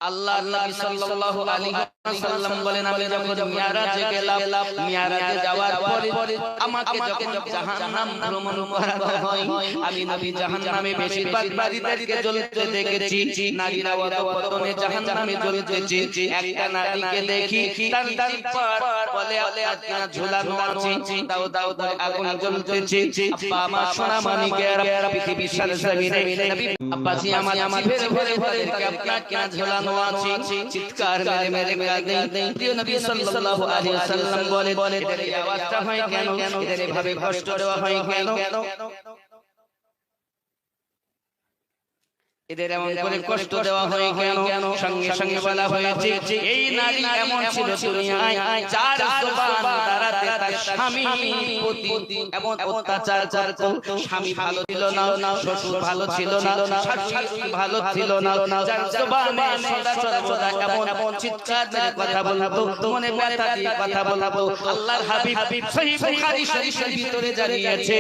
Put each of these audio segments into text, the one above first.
আল্লাহর নবী সাল্লাল্লাহু আলাইহি ওয়াসাল্লাম বলেন আমি যখন মিরাজে গেলাম, মিরাজে যাওয়ার পরে আমাকে যখন জাহান্নাম ভ্রমণ করানো হয়, আমি নবী জাহান্নামে বেশিরভাগ নারীদেরকে জ্বলতে দেখেছি। নারীরা অধঃপতনে জাহান্নামে জ্বলতেছে। একটা নারীকে দেখি তার পর বলে আপনার ঝুলানো আছে, দাও দাও দাও আগুন জ্বলতেছে। আব্বা আমার সোনা মানিকেরা পৃথিবীর জমিনে নবী আব্বাজি আমার ভেরে ভেরে তাদেরকে আপনার কেন ঝুলানো আছে, চিৎকার মেরে মেরে কাঁদেন। প্রিয় নবী সাল্লাল্লাহু আলাইহি ওয়াসাল্লাম বলে এদের এই আওয়াজটা হয় কেন, এদের এভাবে কষ্ট দেওয়া হয় কেন, এদের এমন করে কষ্ট দেওয়া হয় কেন? সঙ্গে সঙ্গে বলা হয়েছে এই নারী এমন ছিল দুনিয়ায় যার জবান দ্বারাতে তার স্বামী প্রতি এমন অত্যাচার করত। স্বামী ভালো ছিল না, শ্বশুর ভালো ছিল না, শাশুড়ি ভালো ছিল না, যার জবানে সদা সর্বদা এমন চিৎকার করে কথা বলতো, মনে ব্যথা দিয়ে কথা বলতো। আল্লাহর হাবিব সহিহ বুখারী শরীফের ভিতরে জানিয়েছে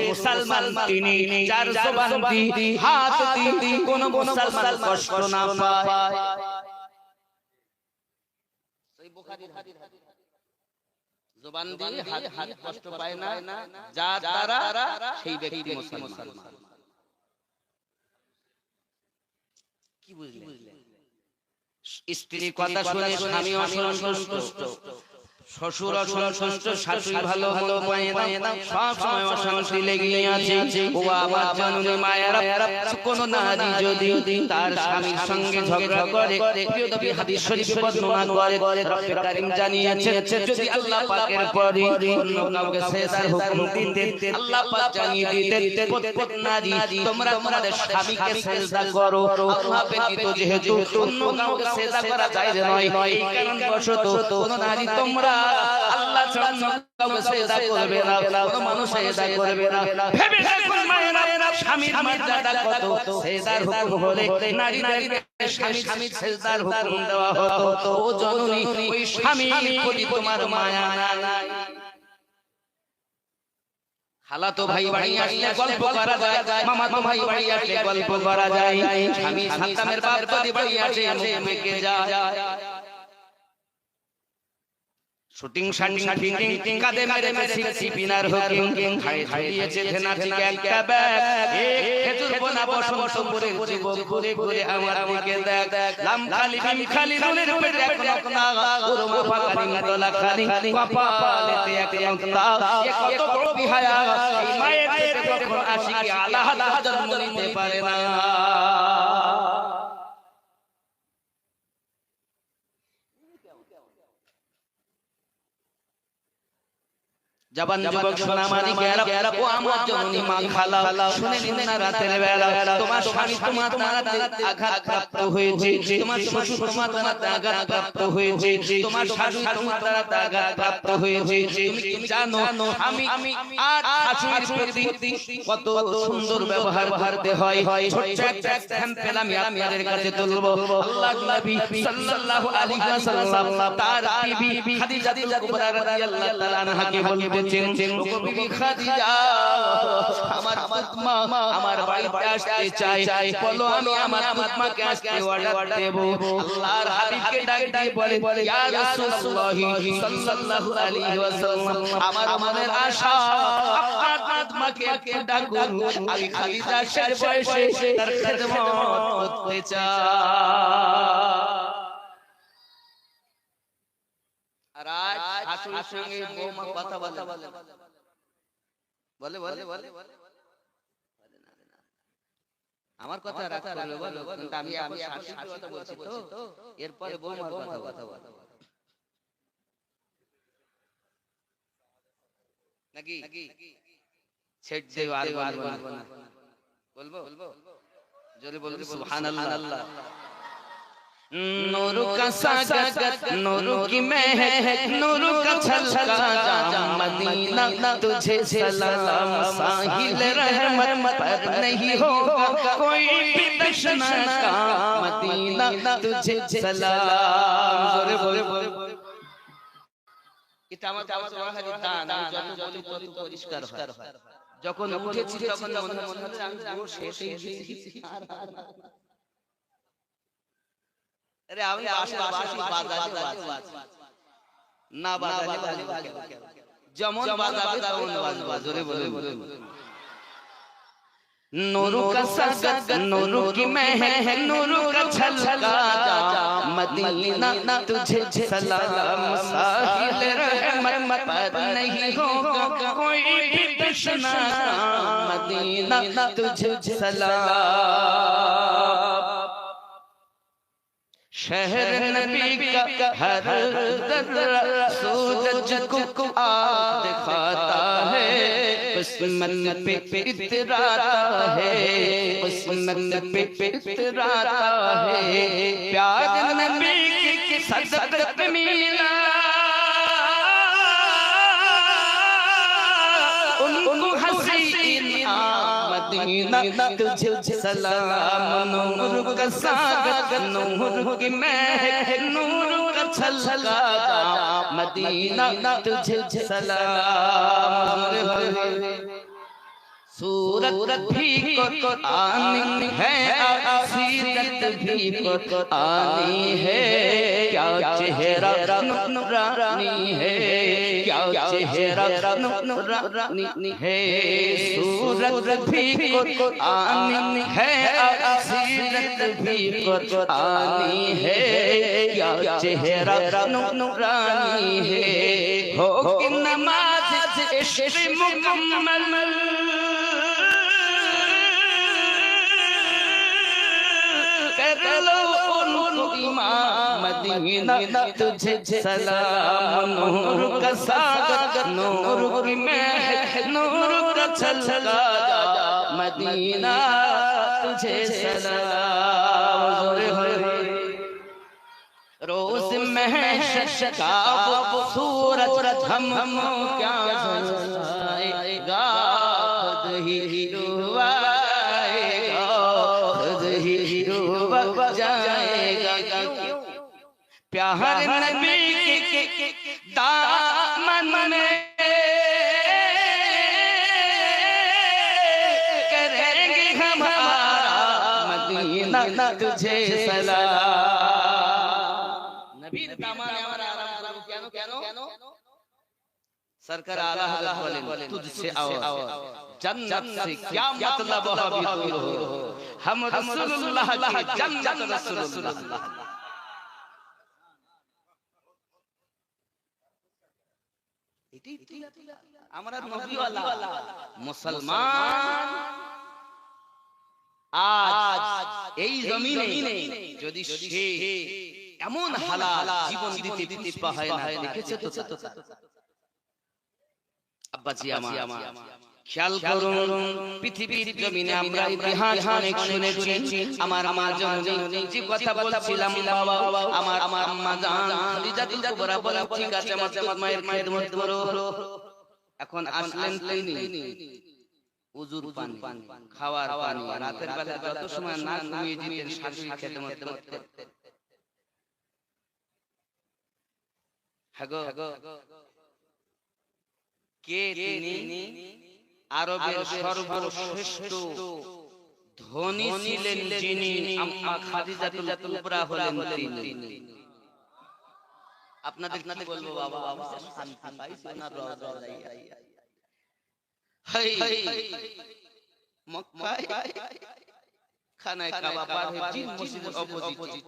মুসলমান তিনি যার জবান দিয়ে হাত দিয়ে কোন মুসলমান কষ্ট না পায়। সহিহ বুখারীর হাদিস, জবান দিয়ে হাত কষ্ট পায় না, যার দ্বারা সেই ব্যক্তি মুসলমান। কি বুঝলেন? স্ত্রীর কথা শুনে স্বামী অসন্তুষ্ট, শ্বশুর অসন্তুষ্ট, শাশুড়ি ভালো ভালো পায় না, সব সময় অশান্তি লেগে আছে। ও আমার জননী মায়েরা, কোন নারী যদি তার স্বামীর সঙ্গে ঝগড়া করে, প্রিয় নবী হাদিস শরীফে বর্ণনা করে রব্বে কারীম জানিয়েছেন যদি আল্লাহ পাকের পরে অন্য কাউকে সেজদার হুকুম দিতেন, আল্লাহ পাক জানিয়ে দিতেন প্রত্যেক নারী তোমরা তোমাদের স্বামীকে সেজদা করো। আল্লাহ ব্যতীত যেহেতু অন্য কাউকে সেজদা করা জায়েজ নয়, এই কারণবশত কোন নারী তোমরা আল্লাহ ছাড়া কাউকে সেজদা করবে না, কোন মানুষ সেজদা করবে না। ভেবে দেখুন মায়েরা, স্বামীর মর্যাদা কত। সেজদার হুকুম হলে নারীদেরকে স্বামীর সেজদার হুকুম দেওয়া হতো। ও জননী, ওই স্বামীর প্রতি তোমার মায়া নাই? খালাতো ভাই বাড়ি আসলে গল্প করা যায়, মামাতো ভাই বাড়ি আসলে গল্প করা যায়, স্বামী সন্তানের বাপ যদি বাড়ি আসে মেকে যায়। শুটিং শাটিং কাদে মেরে মেরে পিনার হুকিং খায় খাইয়েছে ধেনা থেকে একটা ব্যাগ, এক খেজুর বোনা বসন্ত করে যুবক ঘুরে ঘুরে আমার দিকে দেখ, লাম খালি বিম খালি নুনের পেটে এক নকনা, ওরম ফাকারিং দলা খালি কপালেতে এক নকনা। এ কত বড় বিহায়া, এই মায়ের পেটে যখন আশিকি আল্লাহ জন্ম নিতে পারে না। জবান যুবক সোনা মানিকেরা, ও আমার জননী মা খালা, শুনে নিন না রাতের বেলা তোমার স্বামী তোমার দ্বারাতে আঘাতপ্রাপ্ত হয়েছে, তোমার শ্বশুর তোমার দ্বারাতে আঘাতপ্রাপ্ত হয়েছে, তোমার শাশুড়ি তোমার দ্বারাতে আঘাতপ্রাপ্ত হয়েছে। তুমি কি জানো আমি আর শাশুড়ির প্রতি কত সুন্দর ব্যবহার করতে হয়? ছোট্ট একটা স্যাম্পল আমি আপনাদের কাছে তুলব। আল্লাহর নবী সাল্লাল্লাহু আলাইহি ওয়াসাল্লাম তার বিবি খাদিজাতুল কুবরা রাদিয়াল্লাহু তাআলা আনহাকে বলবেন, ওগো বিবি খাদিজা, আমার মা আমার বাড়িতে আসতে চাই, বলো আমি আমার মাকে আজকে অর্ডার দেব। আল্লাহর হাবিবকে ডাক দিয়ে বলে, ইয়া রাসূলুল্লাহ সাল্লাল্লাহু আলাইহি ওয়াসাল্লাম, আমার মনের আশা আপনার মাকে একটু ডাকুন, আমি খাদিজা শেষ বয়সে তার খেদমত করতে চাই। আর আজ শাশুড়ির সঙ্গে বৌমা কথা বলে আমার কথা রাখতে হবে বলো, কিন্তু আমি শাশুড়ির কথা বলছি তো, এরপরে বৌমার কথা বলো নাকি ছেড়ে দেব, আর বলবো না, বলবো জোরে বলবো সুবহানাল্লাহ। नूर का सागत, नूर की महक, नूर का छलका जाम मदीना, तुझे सलाम साहिल रहमत पर नहीं होगा कोई भी तशना का मदीना, तुझे सलाम। जोरे बोले এটা আমার ওয়াহাবি দান, আমি যত বলি তত পরিষ্কার হয়। যখন উঠেছি তখন মনে হচ্ছে আমি শেষ হয়ে গেছি। अरे আমি বাঁশি বাজাবো না বাজালে যেমন বাজাবে তেমন বাজবা জোরে বলে नूर का सागर नूर की महक नूर का छलका मदीना तुझे सलाम साहिल रहमत पर नहीं होगा कोई भी तशना मदीना तुझे सलाम शहर नबी का हर दर्रा सूरज को आज दिखाता है उस्मत पे इतराता है उस्मत पे इतराता है प्यार नबी की सदक़त मिला उनको हसीन मदीना तुझे सलाम नूर का सागर नूर की महक नूर का छलका मदीना तुझे सलाम सूरत भी कुरानी है सीरत भी कुरानी है क्या चेहरा नूरानी है क्या चेहरा नूरानी है सूरत भी कुरानी है सीरत भी कुरानी है क्या चेहरा नूरानी है हो कि नमाज इश्क़ मुकम्मल मदीना तुझे सलाम नूर का सागर नूर की महक नूर का छलका मदीना तुझे सलाम रोज महशर का वो सूरज हमको क्या जलाएगा खुद ही डूबाएगा खुद ही डूब जाएगा प्यार नबी के दामन में करेंगे हमारा मदीना तुझे सलाम नबी दामन हमारा आराम करो কেন सरकार आला हजरत बोले तुझसे आओ जन्नत से क्या मतलब अभी दूर हो हम रसूलुल्लाह की जन्नत रसूलुल्लाह আমরা নবীওয়ালা মুসলমান আজ এই জমিনে যদি সে এমন হালাল জীবন দিতে পিছপা হয় না দেখেছে তো আব্বাজি আমার খেয়াল করুন পৃথিবীর জমিনে আমরা ইতিহাস অনেক শুনেছি আমার জননী যে কথা বলছিলাম বাবা আমার আম্মা জান খাদিজাতুল কুবরা বলে ঠিক আছে আমার মায়ের খিদমত করো এখন আসলেন তিনি উজুর পানি খাওয়ার পানি রাতের বেলা যত সময় না ঘুমিয়ে দিতেন শাশুড়ি খিদমত করতে হাগো কে তিনি আরবের সর্বশ্রেষ্ঠ ধনী ছিলেন যিনি আম্মা খাদিজাতুল কুবরা হলেন তিনি আপনাদের কি বলবো বাবা শান্তি পাই সোনার রওজায় হাই মক্কায় খানায় কাবা পার হয়ে জিন মসজিদের অপোজিট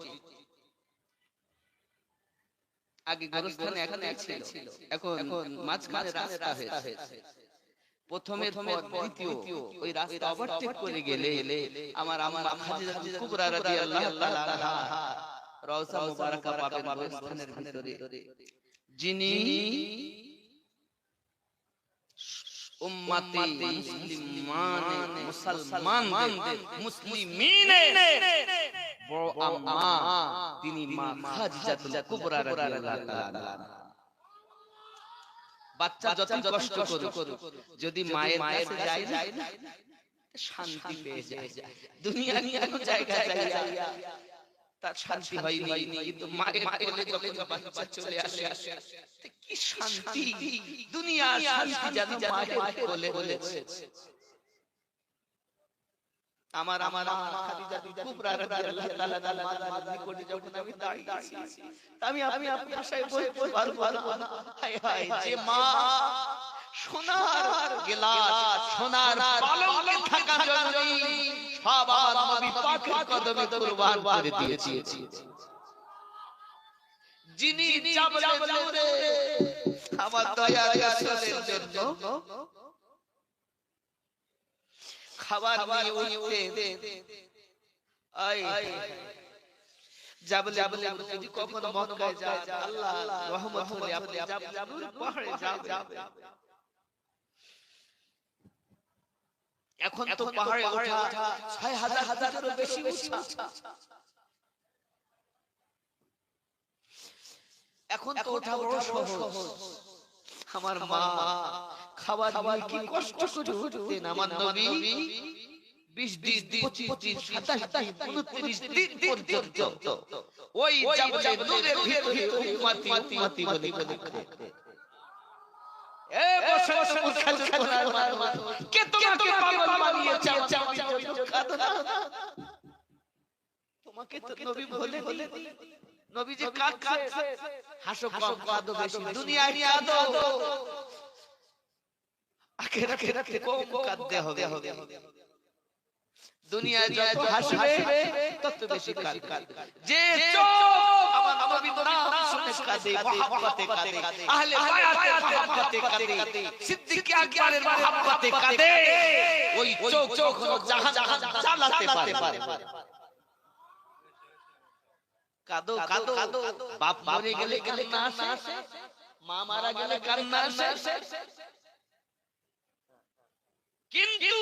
আগে গোরস্থানে এখানে ছিল এখন মাঝখানে রাস্তা হয়েছে প্রথমে দ্বিতীয় ওই রাস্তা ওভারটেক করে গেলে আমার আম্মা খাদিজাতুল কুবরা রাদিয়াল্লাহু তাআলা আনহা রওজা মুবারাকা পাবেন গোরস্থানের ভিতরে যিনি উম্মতে মুসলমানদের মুসলিমিনের বড় আম্মা তিনি মা খাদিজাতুল কুবরা রাদিয়াল্লাহু তাআলা বাচ্চা যত কষ্ট করুক যদি মায়ের কাছে যায় না শান্তি পেয়ে যায় দুনিয়ার কোনো জায়গায় যায় তার শান্তি হয়নি কিন্তু মায়ের কোলে যখন বাচ্চা চলে আসে কি শান্তি দুনিয়ার শান্তি যেন মায়ের কোলে হয়েছে আমার আমার খাদিজা কুবরা রাদিয়াল্লাহু তাআলা তাআলা নিকটে যখন আমি দাঁড়িয়েছি আমি আপনি ভাষায় বলতে পারবো না। হায় হায়, যে মা সোনার গিলাস সোনার পালঙ্কে থাকা জননী সব আমার নবী পাকের কদমে কুরবান করে দিয়েছি। যিনি জাবলে নূরে আমার দয়ার রাসূলের জন্য খাবার নিয়ে উঠতে আয় জাবলে যদি কখনো মক্কায় যায় আল্লাহ রহমত হলে আপনি জাবলে পাহাড়ে যাবেন। এখন তো পাহাড়ে ওঠা ৬০০০ হাজারেরও বেশি উঁচা। এখন তো ওঠা বড় সহজ। আমার মা খাবার কি কষ্ট করে উঠতেন আমার নবী ২০ দিন ২৫ দিন ২৭ দিন ২৯ দিন পর্যন্ত ওই জাবলে নূরের ভিতরে উম্মতি উম্মতি বলে এ বসে মুরখাদ করার মানুষ কে তোমাকে পাগল বানিয়েছে? তোমাকে তো নবী বলে নবী যে কাঁদছে হাসো কম কাঁদো বেশি, দুনিয়ায় কাঁদো আখিরাতে কম কাঁদতে হবে। দুনিয়ায় যত হাসবে তত বেশি কাঁদবে। যে চোখ আমার নবীর নাম শুনে কাঁদে, মহব্বতে কাঁদে, আহলে বায়াতের মহব্বতে কাঁদে, সিদ্দিক আকবরের মহব্বতে কাঁদে, ওই চোখ কখনো জাহান্নাম জ্বালাতে পারে। কাঁদো কাঁদো, বাপ মরে গেলে কান্না আসে, মা মারা গেলে কান্না আসে, কিন্তু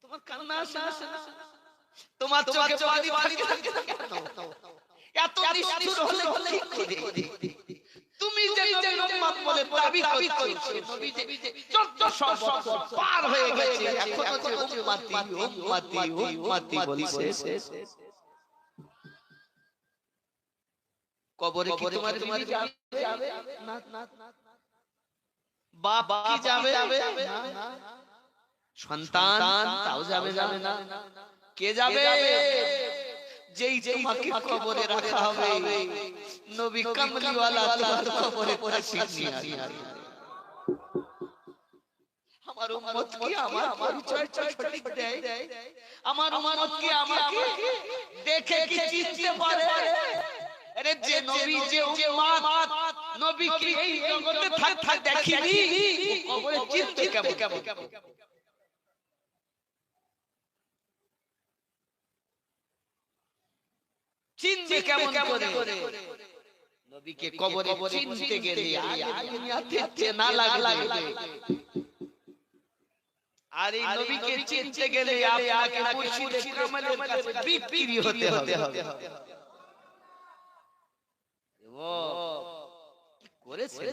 তোমার কান্না আসে না, তোমার চোখে পানি থাকে না কেন? এত নিষ্ঠুর হলে কি করে? তুমি যে উম্মত বলে দাবি করছো, নবী যে 1400 বছর পার হয়ে গেছে, এখনো যে উম্মতি বলছে। কবরে কি তোমার বিবি যাবে? না। বাপ কি যাবে? না। সন্তান তাও যাবে না। কে যাবে? যেই তোমাকে কবরে রাখা হবে, নবী কামলিওয়ালা তোমার কবরে তাশরীফ নিয়ে আসবে। আমার উম্মত কি আমার পরিচয় সঠিক দেয়? আমার উম্মত কি আমাকে দেখে কি চিনতে পারে? আরে যে নবী যে উম্মত নবী কি এই জগতে থাকতে দেখিনি, কবরে চিনতে কেমন? চিনবে কেমন করে? নবীকে কবরে চিনতে গেলে দুনিয়াতে চেনা লাগবে, আর এই নবীকে চিনতে গেলে আপনাকে মুর্শিদ কামালের কাছে বিক্রি হতে হবে। ও করেছে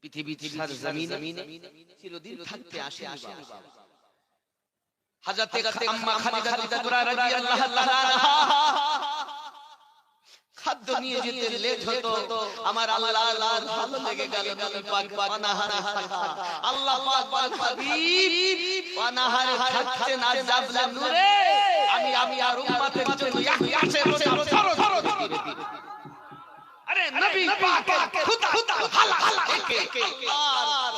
পৃথিবীতে সার জমিনে চিরদিন থাকতে আসে হযরত আম্মা খাদিজা কুবরা রাদিয়াল্লাহু তাআলা খাদ্য নিয়ে যেতে লেট হতো, আমার আল্লাহ ভালো লেগে গেল নবী পাক পানাহারে থাকা। আল্লাহ পাক বলেন হাবিব পানাহারে থাকতে না জাবলে নূরে আমি আর উম্মতের জন্য এক মাসের রোজা ফরজ করে দিই। আরে নবী পাক খুদা হালা দেখে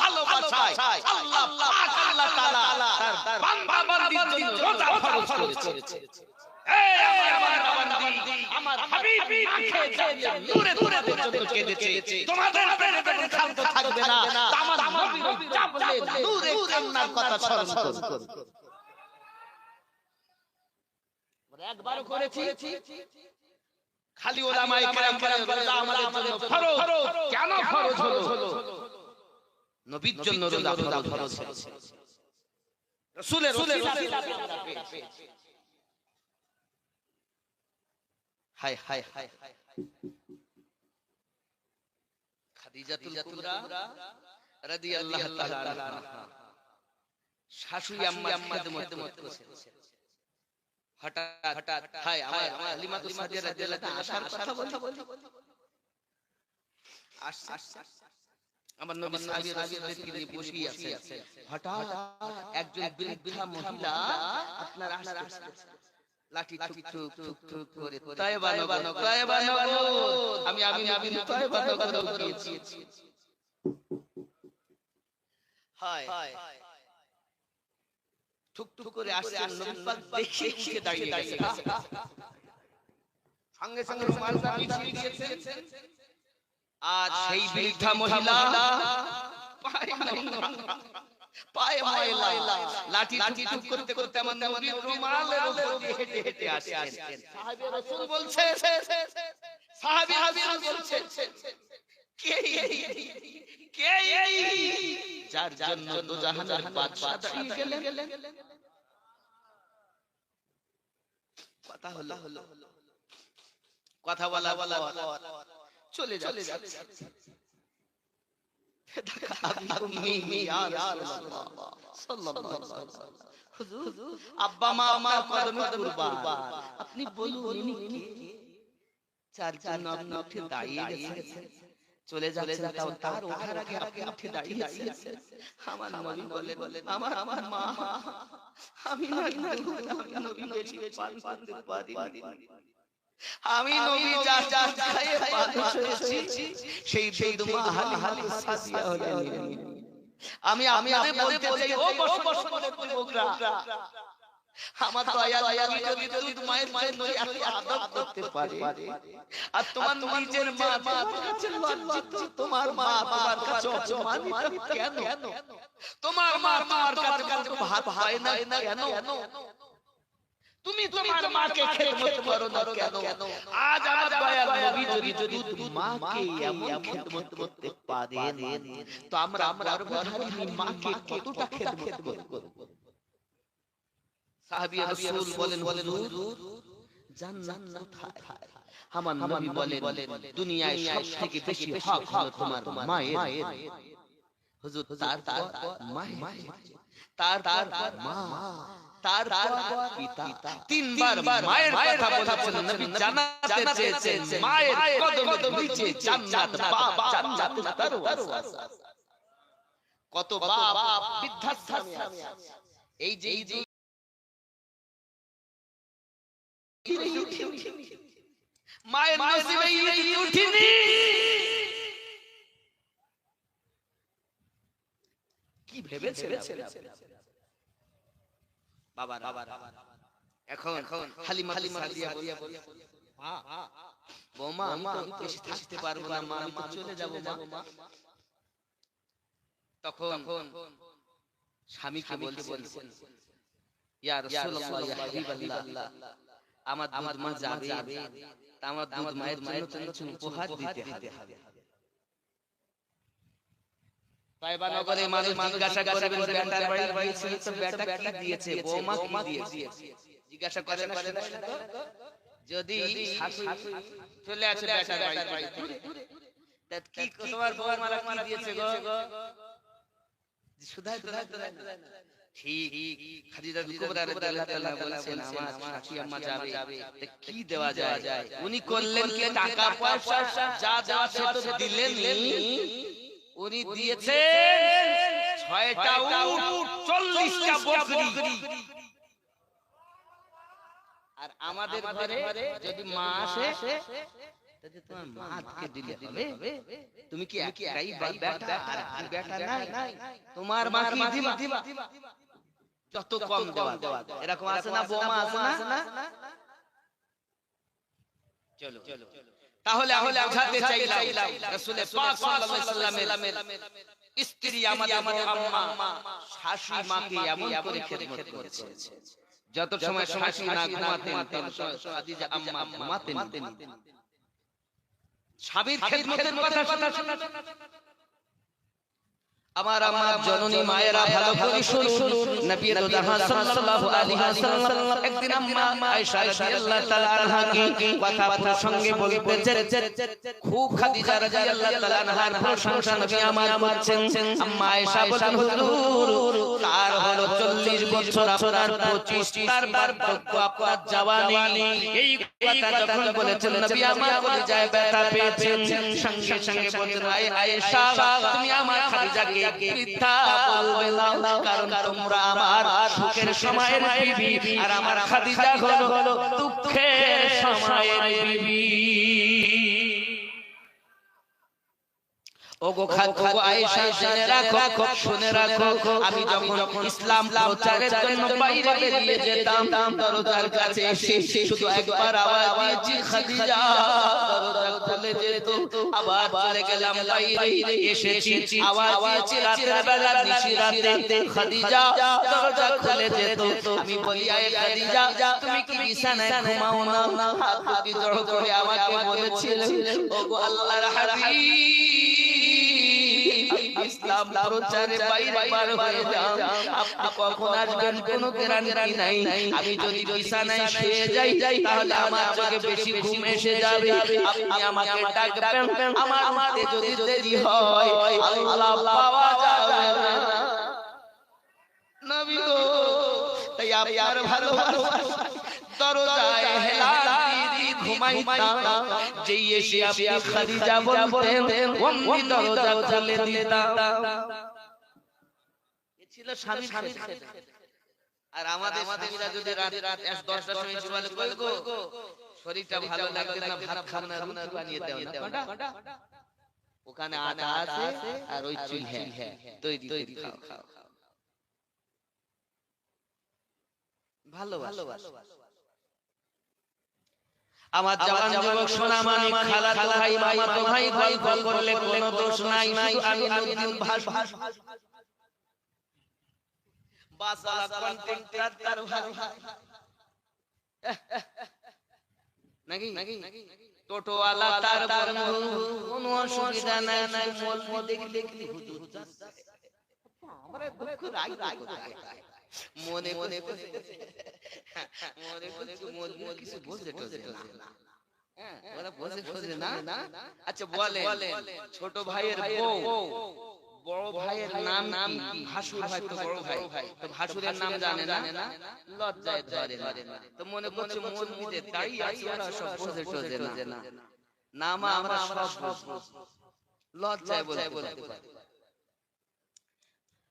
ভালোবাসায় আল্লাহ পাক আল্লাহ তাআলা তার বান্দা বান্দির জন্য রোজা ফরজ করেছে। আমার বান্দি আমার হাবিব আঁখে জ্বালিয়ে নূরে তোমাদের জন্য কেঁদেছে, তোমাদের পেটে খাদ্য থাকবে না, আমার নবী জাবলে নূরে কান্নার কথা স্মরণ করুন। একবার করেছি, খালি উলামায়ে কেরাম বলেন রোজা আমাদের জন্য ফরজ। কেন ফরজ হলো? নবীর জন্য রোজা ফরজ হয়েছে, রাসূলের ওসিলা আমরা পেয়েছি। হায় হায় হায়, খাদিজাতুল কুবরা রাদিয়াল্লাহু তাআলা আনহা শাশুড়ি আম্মার খেদমত করেছেন। হঠাৎ হায় আমার হালিমাতুস সাদিয়া রাদিয়াল্লাহু তাআলা আসার কথা বলতে আসছে, আমার নবী সাহাবী রাসূলদেরকে নিয়ে বসে আছে, হঠাৎ একজন বৃদ্ধা মহিলা আপনার আসছে, লাঠি ঠুক ঠুক ঠুক ঠুক করে তায়েবা নগর, আমি তায়েবা নগর গিয়েছি। হায় ঠুক ঠুক করে আসছেন, নবী পাক দেখে উঠে দাঁড়িয়ে গেছে, সঙ্গে সঙ্গে রুমালটা বিছিয়ে দিয়েছেন। আর সেই বৃদ্ধা মহিলা পায়ে ময়লা, লাঠি ঠুক করতে করতে আমার নবীর রুমালের উপর দিয়ে হেঁটে হেঁটে আসছেন। সাহাবী রাসূল বলছে, সাহাবী বলছে, কে এই যার জন্য দোজাহানের বাদশা দাঁড়িয়ে গেলেন? কথা বলা চলে যাচ্ছে। আব্বা মা আমার কদমে কুরবান, আপনি বলুন ইনি কে? যার জন্য আপনি উঠে দাঁড়িয়ে গেছেন, চলে যাচ্ছেন, তাও তার ওঠার আগে আপনি উঠে দাঁড়িয়ে গেছেন। আমার নবী বলেন, আমার মা, আমি নবী বেশি পান করতে পারি, আমি নবী যা খায়ে মানুষ হয়েছি, সেই দুধ মা হালি সাদিয়া হলেন। আমি আপনাদের বলতে চাই, ও বসন্ত যুবকরা, আমার দয়াল নবী যদি দুধ মায়ের জন্য এত আদব করতে পারে, আর তোমার নিজের মা তোমার কাছে লজ্জিত, তোমার মা তোমার কাছে অপমানিত কেন? তোমার মা তোমার কাছে ভাত হয় না কেন? তুমি তোমার মাকে খেদমত করো না কেন? আজ আমার দয়াল নবী যদি মাকে এমন খেদমত করতে পারেন, তো আমরা গর্ভধারিণী মাকে কতটা খেদমত করব? সাহাবী রাসূল বলেন, হুজুর জান্নাত কোথায়? আমার নবী বলেন, দুনিয়ায় সবথেকে বেশি হক হলো তোমার মায়ের। হুজুর তার মায়ের, তার মা, তারপর পিতা, তিনবার মায়ের কথা বলেছেন নবী। জানাতে চেয়েছেন মায়ের কদমের নিচে জান্নাত, বাপ জান্নাতের দরওয়াজা। কত বাপ বৃদ্ধাশ্রমে আছে, এই যে মায়ের নসিবে উঠিনি। কি ভেবেছে বাবা? এখন হালিমা সাদিয়া বলে, বৌমা আমি তো বেশি থাকতে পারবো না, মা আমি তো চলে যাব মা। তখন স্বামীকে বলছেন, ইয়া রাসূলুল্লাহ, ইয়া হাবিবাল্লাহ, আমার দুধ মা যাবে, আমার দুধ মায়ের জন্য উপহার দিতে হবে। তাইবা নগরে মানুষ জিজ্ঞাসা করবেন, বেটার বাড়ি গিয়েছিল তো বেটা কি দিয়েছে, বৌমা কি দিয়েছে? জিজ্ঞাসা করেন না? যদি চলে আসে বেটার বাড়ি, তা কি তোমার বৌমারা কি দিয়েছে গো? সুধাই তো ঠিক খাদিজা কুবরা রাদিয়াল্লাহু তাআলা বলেছেন, আমার শাশুড়ি আম্মা যাবে, তা কি দেওয়া যায়? উনি করলেন কি, টাকা পয়সা যা দেওয়া সে তো দিলেন। উনি দিয়েছেন 6টা উট, 40টা বকরি। আর আমাদের ঘরে যদি মা আসে, তাহলে তোমার মাকে দিলে হবে। তুমি কি একটাই বেটা, আর কি বেটা নাই? তোমার মা কি দিবা? যত কম দেওয়া। এরকম আছে না বৌমা, আছে না? চলো তাহলে আমি বোঝাতে চাইলাম, রাসূল পাক সাল্লাল্লাহু আলাইহি ওয়াসাল্লামের স্ত্রী আমাদের আম্মা শাশুড়ি মাকে এমন করে খেদমত করেছে। যত সময় শাশুড়ি না ঘুমাতেন, তত খাদিজা আম্মা ঘুমাতেন। স্বামীর খেদমতের কথা শোনা। আমার আমার জননী মায়েরা ভালো করে শুনুন, নবী তো জাহান সাল্লাল্লাহু আলাইহি ওয়াসাল্লাম একদিন আম্মা আয়েশা রাদিয়াল্লাহু তাআলা আনহাকে কথা প্রসঙ্গে বলতেছেন, খুব খাদিজা রাদিয়াল্লাহু তাআলা আনহার প্রশংসা নবী আমার করছেন। আম্মা আয়েশা বলেন, হুজুর তার হলো 40 বছর, আপনার 25, তার বার্ধক্য, আপনার জওয়ানি। এই কথা যখন বলেছেন নবী আমার কলিজায় ব্যথা পেয়েছেন। সঙ্গে সঙ্গে বলতেন, আয়েশা তুমি আমার খাদিজাকে বৃদ্ধা বলবে না, কারণ তোমরা আমার সুখের সময়ের বিবি আর আমার খাদিজা হলো দুঃখের সময়ের বিবি। ওগো আয়েশা জেনে রাখো, শুনে রাখো, আমি যখন ইসলাম প্রচারের জন্য বাইরে বেরিয়ে যেতাম, দরজার কাছে এসে শুধু একবার আওয়াজ দিয়েছি খাদিজা, দরজা খুলে যেত। আবার চলে গেলাম বাইরে, এসেছি আওয়াজ দিয়েছি রাতের বেলা, নিশিরাতে, খাদিজা দরজা খুলে যেত। আমি বলি, আয়ে খাদিজা তুমি কি বিছানায় ঘুমাও না? হাত দুটি জড়ো করে আমাকে বলেছিলেন, ওগো আল্লাহর হাবিব, ইসলাম প্রচারে বাইরে বার হয়ে যাও, আপনি কখন আসবেন কোনো গ্যারান্টি নাই। আমি যদি বিছানায় শুয়ে যাই তাহলে আমার চোখে বেশি ঘুম এসে যাবে, আপনি আমাকে ডাকবেন, আমার মাঝে যদি দেরি হয় আল্লাহ পাওয়া যাবে না। নবী গো, তাই আপনার ভালোবাসা দরজায় হেলা দিয়ে ঘুমাইতাম, যেই এসে আপনি খাদিজা বলতেন ওমনি দরজা খুলে দিতাম। এ ছিল স্বামী। আর আমাদের স্বামীরা যদি রাত 10টার সময় এসে বলে, কই গো শরীরটা ভালো লাগছে না, ভাত খাও না, রুটি বানিয়ে দাও না, ওখানে আটা আছে আর ওই চুল তৈরি খাও। ভালোবাসা আমার জওয়ান যুবক সোনামণি, খালাতো ভাই, মামাতো ভাই, গল্প করলে কোনো দোষ নাই। আমি দিন ভাস বাসওয়ালা কন্ট্রাক্টর ভাই নাকি টোটোওয়ালা, তার কোনো অসুবিধা নাই। দেখলি হুজুর আমরা দুঃখ রাগ মনে কিছু বলতে না, ওরা বলতে না। আচ্ছা বলে ছোট ভাইয়ের বউ বড় ভাইয়ের নাম কি? ভাসুর ভাই তো বড় ভাই, তো ভাসুরের নাম জানে না, লজ্জায় ধরে না, তো মনে করছে মন মিলে দাঁড়িয়ে আছে, ওরা সব বোঝে না। নাম আমরা সব লজ্জায় বলতে পারি।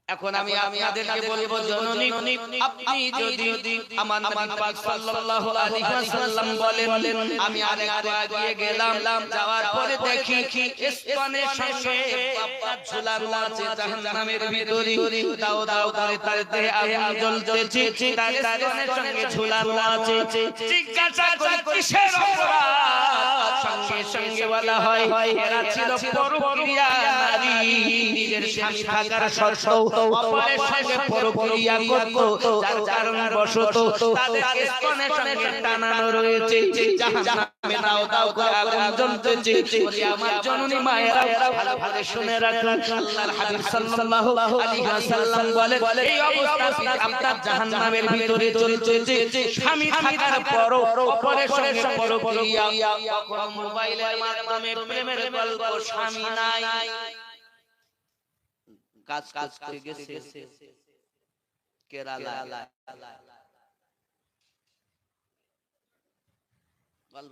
এখন আমি আপনাদেরকে বলবো, জননী আপনি যদি আমার নবী পাক সাল্লাল্লাহু আলাইহি ওয়াসাল্লাম বলেন, আমি আরেকটু এগিয়ে গেলাম, যাওয়ার পরে দেখি স্তনের সঙ্গে বাপ্পা ঝুলানো আছে জাহান্নামের ভিতরে, দাও দাও করে তার দেহে আগুন জ্বলছে, তার স্তনের সঙ্গে ঝুলানো আছে। জিজ্ঞাসা করে কিসের অপরাধ? সঙ্গে সঙ্গে বলা হয় এরা ছিল পরক্রিয়া নারী, নিজের স্বামী থাকার সত্ত্বেও অপরের সঙ্গে পরক্রিয়া করত, যার কারণবশত তাদের স্তনের সঙ্গে টানানো রয়েছে জাহান্নামে, দাও দাও করে আগুন জ্বলছে। বলি আমার জননী মায়েরা ভালো করে শুনে রাখুন, আল্লাহর হাবিব সাল্লাল্লাহু আলাইহি ওয়াসাল্লাম বলেন, এই অবস্থা আপনার জাহান্নামের ভিতরে চলছে, স্বামী থাকার পরও অপরের সঙ্গে পরক্রিয়া, কখনো মোবাইলের মাধ্যমে প্রেমের গল্প, স্বামী নাই, কাজ করে গেছে কেরালা, গল্প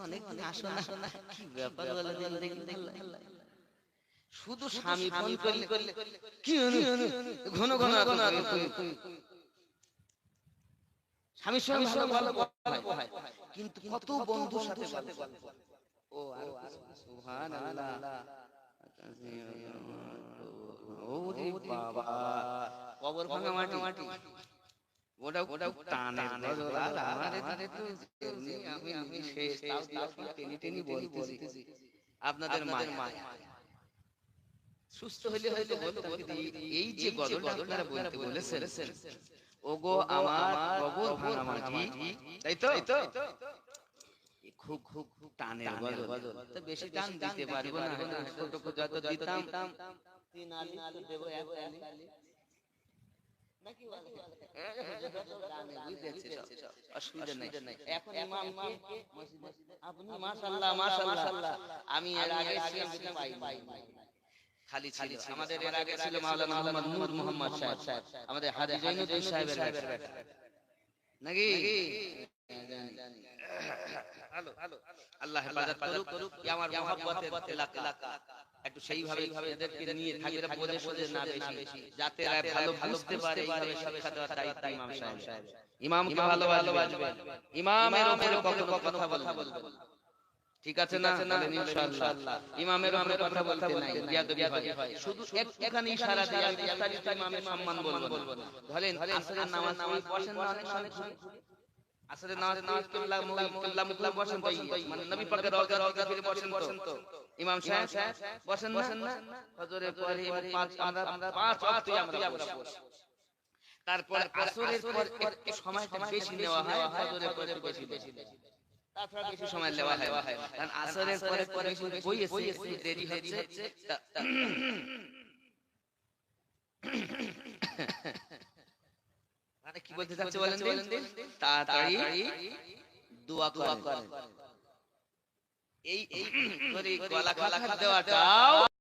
অনেক আসো না, কি ব্যাপার শুধু স্বামী ফোন করলে কি ঘন স্বামীর সঙ্গে গল্প হয়, কিন্তু কত বন্ধুর সাথে গল্প। ও সুবহানাল্লাহ, ওরে বাবা, কবর ভাঙা মাটি, ওটা টানে আমি শেষ, টেনে বলতেছি আপনাদের মা সুস্থ হইলে হয়তো বলতাম, এই যে গজলটা আপনারা বলতে বলেছেন, ওগো আমার কবর ভাঙা মাটি, তাই তো খুব খুব টানের গজল তো বেশি টান দিতে পারবো না ছোট যত দিতাম 3 আলি তো দেব 1 আলি নাকি বলে গানে বুঝেছি সব অসুবিধা নাই এখন ইমামকে মসজিদে আপনি মাশাআল্লাহ মাশাআল্লাহ আমি এর আগে ছিলাম পাই খালি ছিল আমাদের এর আগে ছিল মাওলানা মোহাম্মদ নূর মোহাম্মদ সাহেব আমাদের হাজী জৈনুদ্দিন সাহেবের নাকি আল্লাহ হেফাজত করুক আমার মহব্বতের এলাকা একটু সেইভাবে এদেরকে নিয়ে থাকবে বলে বলে না বেশি যাতে এরা ভালো বুঝতে পারে এইভাবে শিক্ষা দেওয়ার দায়িত্ব ইমাম সাহেব ইমামকে ভালোবাসবে ইমামের উপরে কখনো কথা বলবে ঠিক আছে না ইনশাআল্লাহ ইমামের উপরে কথা বলতে নাই বিয়াদবি হয় শুধু একটুখানি ইশারা দিয়ে আমি বিস্তারিত ইমামের সম্মান বলবো না ধরেন আসরের নামাজ পড়েন না অনেক সময় আসরের নামাজ কিবলা মুখ বসেন তো মানে নবী পাকের রওজা ফিরে বসেন তো ইমাম সাহেব বসেন না ফজরের পরে 5 ওয়াক্ত আমরা বসি তারপর আসরের পর একটু সময়টা বেশি নেওয়া হয় ফজরের পরে বেশি তারপর বেশি সময় নেওয়া হয় কারণ আসরের পরে বেশি দেরি হচ্ছে মানে কি বলতে চাচ্ছি বলেন দিন তাড়াতাড়ি দোয়া করেন এই করে গলা খালা দেওয়াটাও